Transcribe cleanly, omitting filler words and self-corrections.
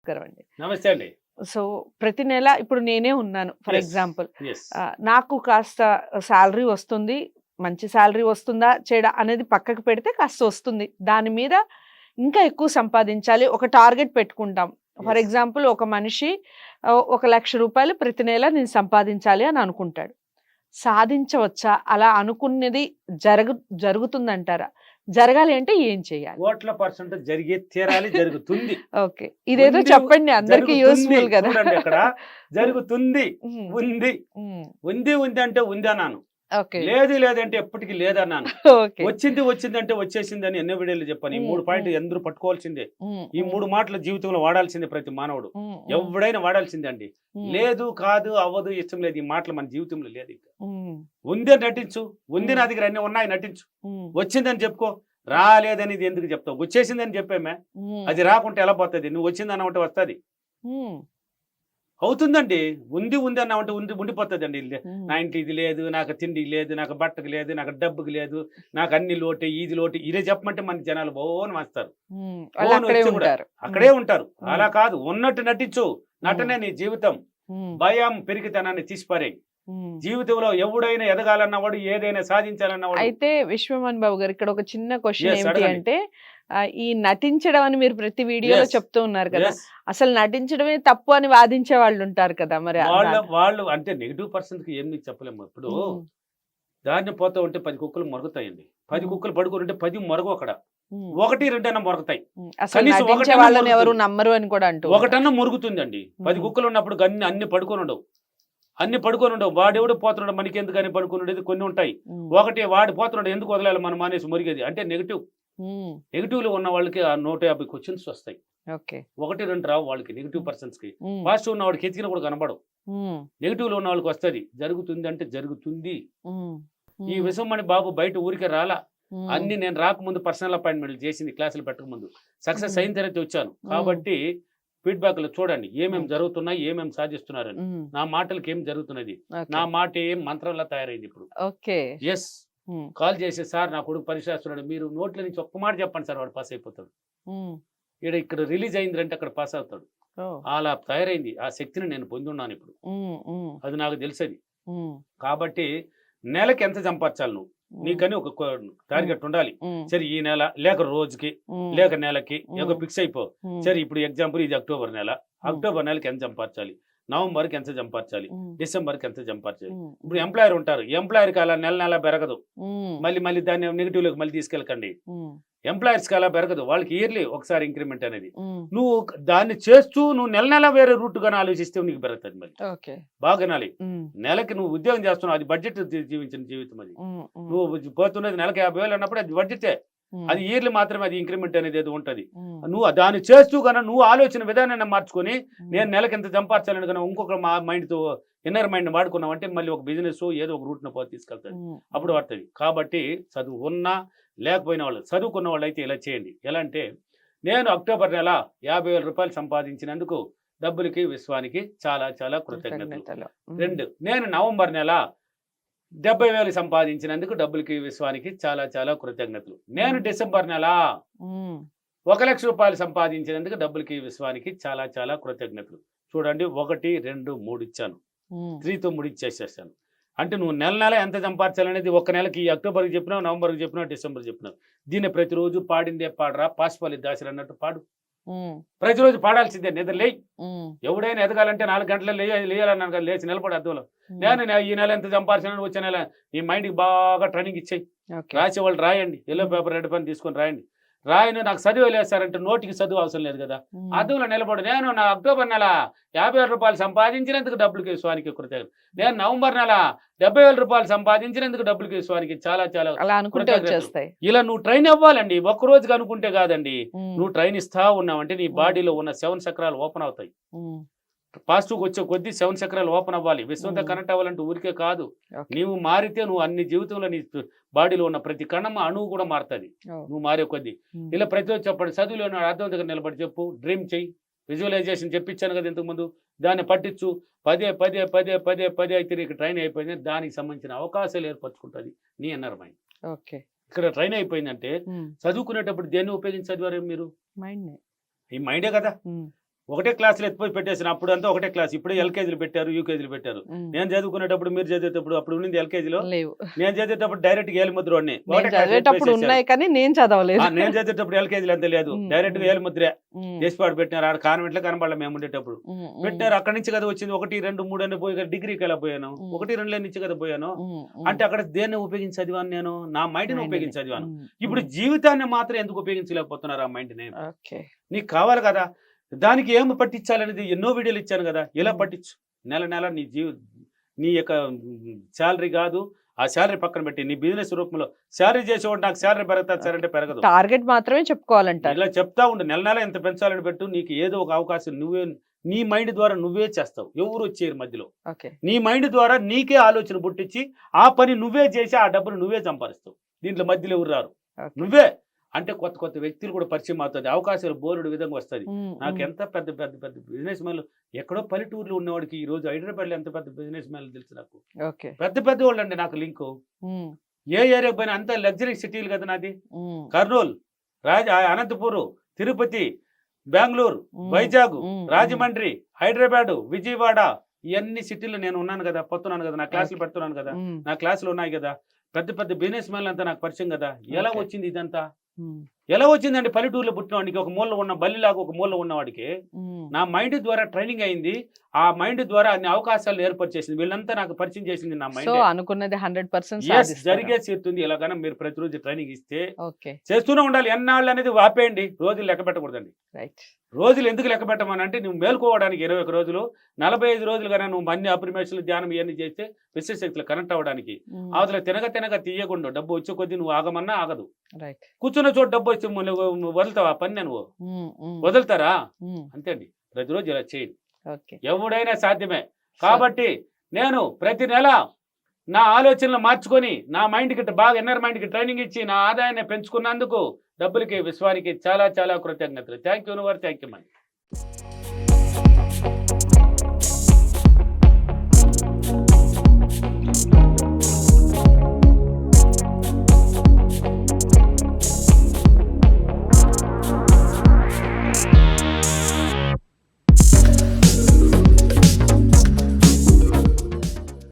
నమస్కారం అండి. నమస్తే అండి. సో, ప్రతి నెల ఇప్పుడు నేనే ఉన్నాను ఫర్ యెస్. ఎగ్జాంపుల్. యెస్. నాకు కాస్త సాలరీ వస్తుంది. మంచి సాలరీ వస్తుందా? చెడా? అనేది పక్కకు పెడితే కాస్త వస్తుంది. దాని మీద ఇంకా ఎక్కువ సంపాదించాలి. ఒక టార్గెట్ పెట్టుకుంటాం. For yes. ఎగ్జాంపుల్ ఒక మనిషి ఒక ₹1,00,000 ప్రతి నెల నేను సంపాదించాలి అని అనుకుంటాడు. సాధించవచ్చా? అలా అనుకున్నది జరుగుతుందంటారా? జరగాలి అంటే ఏం చేయాలి? కోట్ల పర్సెంట్ జరిగే తీరాలి, జరుగుతుంది. ఓకే. ఇదేదో ఉంది, చెప్పండి అందరికి జరుగుతుంది. యూజ్‌ఫుల్ గదా! చూడండి అక్కడ జరుగుతుంది. హ్మ్. ఉంది. హ్మ్. ఉంది అంటే ఉంది అన్నాను. ఓకే. లేదు లేదంటే ఎప్పటికీ లేదన్నాను. ఓకే. వచ్చింది అంటే వచ్చేసింది అని ఎన్నో వీడియోలు చెప్పాను. ఈ 3 పాయింట్లు అందరూ పట్టుకోవాల్సిందే. ఈ 3 మాటలు జీవితంలో వాడాల్సిందే ప్రతి మానవుడు. ఎవడైనా వాడాల్సిందే అండి. లేదు, కాదు, అవ్వదు, ఇష్టం లేదు, ఈ మాటలు మన జీవితంలో లేదు. ఇంకా ఉంది అని నటించు. ఉంది నా దగ్గర అన్ని ఉన్నాయి నటించు. వచ్చిందని చెప్పుకో. రాలేదని ఎందుకు చెప్తావు? వచ్చేసిందని చెప్పామే. అది రాకుంటే ఎలా పోతుంది? నువ్వు వచ్చిందన్నామంటే వస్తుంది. అవుతుందండి. ఉంది అన్నామంటే ఉండిపోతుందండి. నా ఇంటి ఇది లేదు, నాకు తిండి లేదు, నాకు బట్టకు లేదు, నాకు డబ్బుకి లేదు, నాకు అన్ని లోటే, ఇది లోటే, ఇదే చెప్పమంటే మన జనాలు బోని వస్తారు. అక్కడే ఉంటారు. అలా కాదు, ఉన్నట్టు నటించు. నటనే నీ జీవితం. భయం పెరిగితనాన్ని తీసిపారేయి. జీవితంలో ఎవడైనా ఎదగాలన్నవాడు, ఏదైనా సాధించాలన్నవాడు. అయితే విశ్వమోహన్ బాబు గారు, ఇక్కడ ఒక చిన్న క్వశ్చన్ ఏంటి అంటే, ఈ నటించడం అని మీరు ప్రతి వీడియోలో చెప్తూ ఉన్నారు కదా, అసలు నటించడమే తప్పు అని వాదించే వాళ్ళు ఉంటారు కదా, మరి వాళ్ళు అంటే నెగిటివ్ పర్సన్ కి ఏమి చెప్పలేము. ఇప్పుడు దాన్ని పోతా ఉంటే 10 కుక్కలు మొరుగుతాయండి. 10 కుక్కలు పడుకుని ఉంటే 10 మొరగు అక్కడ 1, 2 అన్న మొరుగుతాయి. వాళ్ళని ఎవరు నమ్మరు అని కూడా అంటూ ఒకటన్నా మొరుగుతుందండి. 10 కుక్కలు ఉన్నప్పుడు అన్ని పడుకొని ఉండవు. వాడెవడు పోతున్నాడు, మనకి ఎందుకని పడుకుని ఉండేది కొన్ని ఉంటాయి. ఒకటి వాడు పోతున్నాడు, ఎందుకు వదలాలి మనం అనేసి మురిగేది. అంటే నెగిటివ్ లో ఉన్న వాళ్ళకి ఆ 150 క్వశ్చన్స్ వస్తాయి. 1, 2 రావు వాళ్ళకి, నెగిటివ్ పర్సన్స్ కి. పాజిటివ్ ఉన్న వాడికి ఎతికిన కూడా కనబడవు. నెగిటివ్ లో ఉన్న వాళ్ళకి వస్తుంది. జరుగుతుంది అంటే జరుగుతుంది. ఈ విషమణి బాబు బయట ఊరికే రాలా. అన్ని నేను రాకముందు పర్సనల్ అపాయింట్మెంట్లు చేసింది, క్లాసులు పెట్టక ముందు. సక్సెస్ అయిన తర్వాత వచ్చాను. కాబట్టి ఫీడ్బ్యాక్ లో చూడండి ఏమేమి జరుగుతున్నాయి, ఏమేమి సాధిస్తున్నారని. నా మాటలకి ఏం జరుగుతున్నది, నా మాట ఏం మంత్రంలా తయారైంది ఇప్పుడు. ఎస్, కాల్ చేసి, సార్ నా కొడుకు పరీక్ష రాస్తున్నాడు, మీరు నోట్ల నుంచి ఒక్క మాట చెప్పండి సార్, వాడు పాస్ అయిపోతాడు. ఇక్కడ రిలీజ్ అయిందంటే అక్కడ పాస్ అవుతాడు. అలా తయారైంది. ఆ శక్తిని నేను పొంది ఉన్నాను ఇప్పుడు. అది నాకు తెలిసేది. కాబట్టి నెలకి ఎంత సంపాదించాలి నువ్వు, నీకని ఒక టార్గెట్ ఉండాలి. సరే ఈ నెల లేక రోజుకి లేక నెలకి ఒక ఫిక్స్ అయిపో. సరే ఇప్పుడు ఎగ్జాంపుల్ ఇది అక్టోబర్ నెల. అక్టోబర్ నెలకి ఎంత సంపాదించాలి, నవంబర్కి ఎంత సంపాదించాలి, డిసెంబర్కి ఎంత సంపాదించాలి. ఇప్పుడు ఎంప్లాయర్ ఉంటారు, ఎంప్లాయర్కి అలా నెల పెరగదు. మళ్ళీ దాన్ని నెగిటివ్ లోకి మళ్ళీ తీసుకెళ్ళకండి. ఎంప్లాయర్స్కి అలా పెరగదు, వాళ్ళకి ఇయర్లీ ఒకసారి ఇంక్రిమెంట్ అనేది. నువ్వు దాన్ని చేస్తూ నువ్వు నెల వేరే రూట్ గానే ఆలోచిస్తే నీకు పెరుగుతుంది. మళ్ళీ బాగా వినాలి. నెలకి నువ్వు ఉద్యోగం చేస్తున్నావు, అది బడ్జెట్ జీవించిన జీవితం. అది నువ్వు పోతున్నది నెలకి 50,000 అన్నప్పుడు అది బడ్జెటే. అది ఇయర్లీ మాత్రమే అది ఇంక్రిమెంట్ అనేది ఏదో ఉంటది. నువ్వు దాన్ని చేస్తూ కన్నా నువ్వు ఆలోచన విధానాన్ని మార్చుకొని నేను నెలకి ఎంత సంపాదించాలని కన్నా ఇంకొక మైండ్ తో ఇన్నర్ మైండ్ వాడుకున్నావు అంటే మళ్ళీ ఒక బిజినెస్ ఏదో ఒక రూట్ ను తీసుకెళ్తాది, అప్పుడు పడుతుంది. కాబట్టి చదువు ఉన్నా లేకపోయిన వాళ్ళు, చదువుకున్న వాళ్ళు అయితే ఇలా చేయండి. ఎలా అంటే, నేను అక్టోబర్ నెల ₹50,000 సంపాదించినందుకు డబ్బులకి విశ్వానికి చాలా చాలా కృతజ్ఞతలు. 2, నేను నవంబర్ నెల 70,000 సంపాదించినందుకు డబ్బులకి విశ్వానికి చాలా చాలా కృతజ్ఞతలు. నేను డిసెంబర్ నెల ₹1,00,000 సంపాదించినందుకు డబ్బులకి విశ్వానికి చాలా చాలా కృతజ్ఞతలు. చూడండి, 1, 2, 3 ఇచ్చాను. 3తో 3 ఇచ్చేసేసాను. అంటే నువ్వు నెల ఎంత సంపాదించాలనేది ఒక నెలకి అక్టోబర్కి చెప్పినావు, నవంబర్కి చెప్పినావు, డిసెంబర్కి చెప్పినావు. దీన్ని ప్రతిరోజు పాడిందే పాడరా, పాసిపల్లి దాసరి అన్నట్టు పాడు. ప్రతిరోజు పాడాల్సిందే. నిద్ర లేయి. ఎవడైనా ఎదగాలంటే 4 గంటలు లేయాలన్నాను, లేచి నిలబడి అద్దంలో నేను ఈ నెల ఎంత సంపాదించాలని, వచ్చే నెల ఈ మైండ్కి బాగా ట్రైనింగ్ ఇచ్చాయి. రాసేవాళ్ళు రాయండి, ఎల్లో పేపర్ రెడ్ పెన్ తీసుకొని రాయండి. రాయను నాకు చదువు లేస్తారంటే నోటికి చదువు అవసరం లేదు కదా, అద్దంలో నిలబడి నేను నా అక్టోబర్ నెల ₹50,000 సంపాదించినందుకు డబ్బులకి విశ్వానికి కృతజ్ఞతలు. నేను నవంబర్ నెల ₹70,000 సంపాదించినందుకు డబ్బులకి విశ్వానికి చాలా చాలా కృతజ్ఞతలు. ఇలా నువ్వు ట్రైన్ అవ్వాలండి. ఒక్క రోజుకి అనుకుంటే కాదండి. నువ్వు ట్రైన్ ఇస్తా ఉన్నావంటే నీ బాడీలో ఉన్న 7 చక్రాలు ఓపెన్ అవుతాయి. పాజిటివ్ వచ్చే కొద్దీ 7 చక్రాలు ఓపెన్ అవ్వాలి. విశ్వంతో కనెక్ట్ అవ్వాలంటే ఊరికే కాదు. నీవు మారితే నువ్వు అన్ని జీవితంలో నీ బాడీలో ఉన్న ప్రతి కణం అణువు కూడా మారుతుంది నువ్వు మారే కొద్దీ. ఇలా ప్రతి చెప్పండి, చదువులో అర్థం దగ్గర నిలబడి చెప్పు, డ్రీమ్ చెయ్యి, విజువలైజేషన్ చెప్పించాను కదా ఇంతకు ముందు, దాన్ని పట్టించు. పదే అయితే నీకు ట్రైన్ అయిపోయింది. దానికి సంబంధించిన అవకాశాలు ఏర్పరచుకుంటుంది నీ ఇన్నర్ మైండ్. ఇక్కడ ట్రైన్ అయిపోయిందంటే చదువుకునేటప్పుడు దేన్ని ఉపయోగించి చదివారు మీరు? ఈ మైండే కదా. ఒకటే క్లాసులు ఎత్తిపోయి పెట్టేసిన అప్పుడు అంతా ఒకటే క్లాస్. ఇప్పుడు ఎల్కేజీలు పెట్టారు, యూకేజీలు పెట్టారు. నేను చదువుకునేటప్పుడు మీరు చదివేటప్పుడు అప్పుడు ఉన్నది ఎల్కేజీలో, లేవు. నేను చదివేటప్పుడు డైరెక్ట్ ఏలుముద్ర వాడిని. నేను ఒకటే క్లాస్ చదివేటప్పుడు ఎత్తిపోయి ఉన్నాయి కానీ నేను చదవలేదు. నేను చదివేటప్పుడు ఎల్కేజీలు అంత లేదు, డైరెక్ట్ గా ఏలుముద్రే ఉమ్, చేసిపాడు పెట్టినారు. ఆడ కాన్వెంట్లో కనబడలే మేము ఉండేటప్పుడు. ఉమ్, ఉమ్, పెట్టినారు, అక్కడి నుంచి కదా వచ్చింది 1, 2, 3 అని పోయి డిగ్రీకి ఎలా పోయాను, 1, 2 నుంచి కదా పోయాను. ఉమ్, అంటే అక్కడ దేన్ని ఉపయోగించి చదివాను నేను, నా మైండ్ని Mind ఉపయోగించి ని. చదివాను. ఉమ్, ఇప్పుడు ఉమ్, జీవితాన్ని మాత్రం ఎందుకు ఉపయోగించలేకపోతున్నారు ఆ మైండ్ని? ఓకే. నీకు కావాలి కదా, దానికి ఏమి పట్టించాలనేది ఎన్నో వీడియోలు ఇచ్చాను కదా. ఇలా పట్టించు, నెల నెల నీ యొక్క శాలరీ కాదు, ఆ శాలరీ పక్కన పెట్టి నీ బిజినెస్ రూపంలో శాలరీ చేసేవాడు నాకు శాలరీ పెరుగుతుంది సార్ అంటే పెరగదు. టార్గెట్ మాత్రమే చెప్పుకోవాలంటారు. ఇలా చెప్తా ఉండు, నెల నెల ఎంత పెంచాలని పెట్టు, నీకు ఏదో ఒక అవకాశం నువ్వే నీ మైండ్ ద్వారా నువ్వే చేస్తావు, ఎవరు వచ్చేరు మధ్యలో. ఓకే. నీ మైండ్ ద్వారా నీకే ఆలోచన పుట్టించి ఆ పని నువ్వే చేసి ఆ డబ్బును నువ్వే సంపాదిస్తావు. దీంట్లో మధ్యలో ఎవరు రారు, ఓకే. నువ్వే. అంటే కొత్త కొత్త వ్యక్తులు కూడా పరిచయం అవుతుంది, అవకాశాలు బోరుడు విధంగా వస్తుంది. ఉమ్, నాకు ఉమ్, ఎంత పెద్ద పెద్ద పెద్ద బిజినెస్ మ్యాన్లు ఎక్కడో పల్లెటూరులో ఉన్నవాడికి ఈ రోజు హైదరాబాద్లో ఎంత పెద్ద బిజినెస్ మ్యాన్లు తెలుసు నాకు. ఓకే. పెద్ద పెద్ద వాళ్ళు అండి నాకు లింకు. ఉమ్, ఏ ఏరియాకి పోయినా అంత లగ్జరీ సిటీలు కదా నాది. ఉమ్, కర్నూలు, అనంతపూరు, తిరుపతి, బెంగళూరు, ఉమ్, వైజాగ్, ఉమ్, రాజమండ్రి, హైదరాబాద్, విజయవాడ, ఇవన్నీ సిటీలు నేను ఉన్నాను కదా, పోతున్నాను కదా, నా క్లాసులు పెడుతున్నాను కదా, ఉమ్, నా క్లాసులు ఉన్నాయి కదా. పెద్ద పెద్ద బిజినెస్ మ్యాన్లు అంతా నాకు పరిచయం కదా. ఎలా Okay. వచ్చింది ఇదంతా? ఉమ్, ఎలా వచ్చిందండి? పల్లెటూరులో పుట్టినవాడికి, ఒక మూల ఉన్న బల్లిలాగా ఒక మూల ఉన్నవాడికి ఉమ్, నా మైండ్ ద్వారా ట్రైనింగ్ అయింది. ఆ మైండ్ ద్వారా అన్ని అవకాశాలు ఏర్పరిచేసింది. వీళ్ళంతా నాకు పరిచయం చేసింది నా సో మైండ్. అనుకున్నది 100% ఎస్, సాధిస్తారు. జరిగే చేస్తుంది. ఎలాగైనా మీరు ప్రతిరోజు ట్రైనింగ్ ఇస్తే ఓకే. చేస్తూనే ఉండాలి. ఎన్నాళ్ళు అనేది వాపేయండి, రోజులు లెక్క పెట్టకూడదండి. రైట్. రోజులు ఎందుకు లెక్క పెట్టమని అంటే, నువ్వు మేల్కోవడానికి 21 రోజులు, 45 రోజులు కన్నా నువ్వు అన్ని అప్రిమేషన్లు, ధ్యానం ఇవన్నీ చేస్తే విశ్వశక్తులు కనెక్ట్ అవ్వడానికి. ఉమ్, అవతల తినక తీయకుండా డబ్బు వచ్చే కొద్దీ నువ్వు ఆగమన్నా ఆగదు. రైట్. కూర్చున్న చోటు డబ్బు వచ్చి నువ్వు వదులుతావా పని? నువ్వు ఉమ్, ఉమ్, వదులుతారా? ఉమ్, అంతే అండి, ప్రతిరోజు ఇలా చేయండి, ఓకే. ఎవడైనా సాధ్యమే. కాబట్టి నేను ప్రతి నెల నా ఆలోచనలు మార్చుకొని నా మైండ్కి బాగా ఇన్నర్ మైండ్కి ట్రైనింగ్ ఇచ్చి నా ఆదాయాన్ని పెంచుకున్నందుకు డబ్బులకి, విశ్వానికి చాలా చాలా కృతజ్ఞతలు. Thank you universe, thank you money.